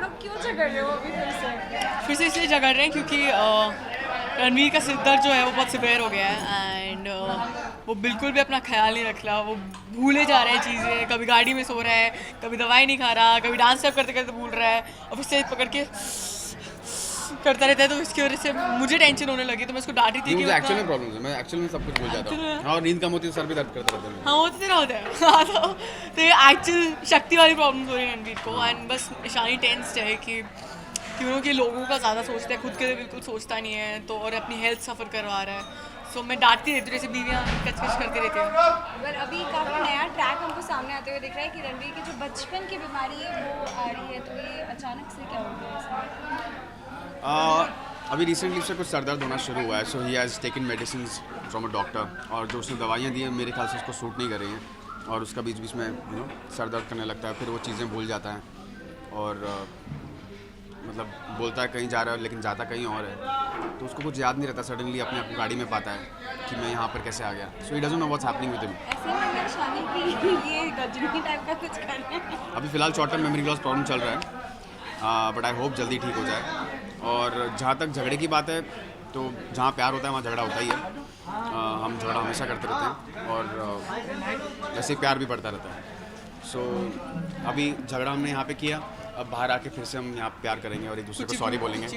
आप लोग क्यों झगड़ रहे हो अभी फिर से इसलिए झगड़ रहे हैं क्योंकि रणवीर का सिर दर्द जो है वो बहुत सिवियर हो गया है एंड वो बिल्कुल भी अपना ख्याल नहीं रख रहा। वो भूले जा रहे हैं चीज़ें, कभी गाड़ी में सो रहा है, कभी दवाई नहीं खा रहा, कभी डांस स्टेप करते करते भूल रहा है और फिर से पकड़ के करता रहता है। तो इसकी वजह से मुझे टेंशन होने लगी, तो मैं उसको डांट रही थी कि मुझे एक्चुअल में प्रॉब्लम है, मैं एक्चुअल में सब कुछ भूल जाता हूँ। हाँ, और नींद कम होती है तो सर भी दर्द करता रहता है। हाँ, वो तो तेरा होता है। हाँ, तो ये एक्चुअल शक्ति वाली प्रॉब्लम हो रही है रणवीर को एंड बस ईशानी टेंस्ड है कि क्योंकि लोगों का ज़्यादा सोचता है, खुद के लिए बिल्कुल सोचता नहीं है, तो और अपनी हेल्थ सफ़र करवा रहा है। सो मैं डांटती रहती हूँ, जैसे बीवियाँ कच-कच करती रहती हैं। पर अभी काफ़ी नया ट्रैक हमको सामने आते हुए दिख रहा है कि रणवीर की जो बचपन की बीमारी है वो आ रही है, तो ये अचानक से क्या हो गया इसमें? अभी रिसेंटली उससे कुछ सर दर्द होना शुरू हुआ है, so he has taken medicine from a doctor, और जो उसने दवाइयाँ दी हैं मेरे ख्याल से उसको सूट नहीं कर रही हैं और उसका बीच बीच में सर दर्द करने लगता है, फिर वो चीज़ें भूल जाता है और मतलब बोलता है कहीं जा रहा है लेकिन जाता कहीं और है, तो उसको कुछ याद नहीं रहता। सडनली अपने आप को गाड़ी में पाता है कि मैं यहाँ पर कैसे आ गया। So he doesn't know what's happening with him. ऐसे में मैं शानी की ये गजनी टाइप का कुछ कर रहे हैं। अभी फ़िलहाल short term memory loss problem चल रहा है, बट आई होप जल्दी ठीक हो जाए। और जहाँ तक झगड़े की बात है, तो जहाँ प्यार होता है वहाँ झगड़ा होता ही है। हम झगड़ा हमेशा करते रहते हैं और वैसे प्यार भी बढ़ता रहता है। सो अभी झगड़ा हमने यहाँ पे किया, अब बाहर आके फिर से हम यहाँ प्यार करेंगे और एक दूसरे को सॉरी बोलेंगे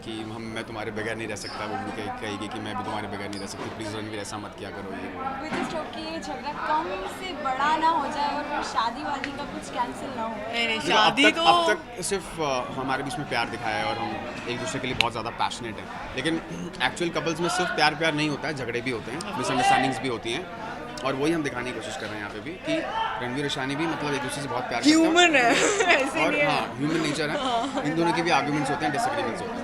कि मैं तुम्हारे बगैर नहीं रह सकता। वो भी कहेगी कि मैं भी तुम्हारे बगैर नहीं रह सकती, प्लीज़ रणवीर ऐसा मत किया करो ये। विद दिस टॉक कि ये झगड़ा कम से बड़ा ना हो जाए और फिर शादी वादी का कुछ कैंसिल ना हो। नहीं, शादी तो अब तक सिर्फ हमारे बीच में प्यार दिखाया है और हम एक दूसरे के लिए बहुत ज़्यादा पैशनेट हैं, लेकिन एक्चुअल कपल्स में सिर्फ प्यार नहीं होता है, झगड़े भी होते हैं, मिसअंडरस्टैंडिंग्स भी होती हैं, और वही हम दिखाने की कोशिश कर रहे हैं यहाँ पे भी कि रणवीर और ईशानी भी मतलब एक दूसरे से बहुत प्यार करते हैं। ह्यूमन है ऐसे और नहीं है। हाँ, ह्यूमन नेचर है, इन दोनों के भी आर्ग्यूमेंट्स होते हैं, डिसएग्रीमेंट्स होते हैं।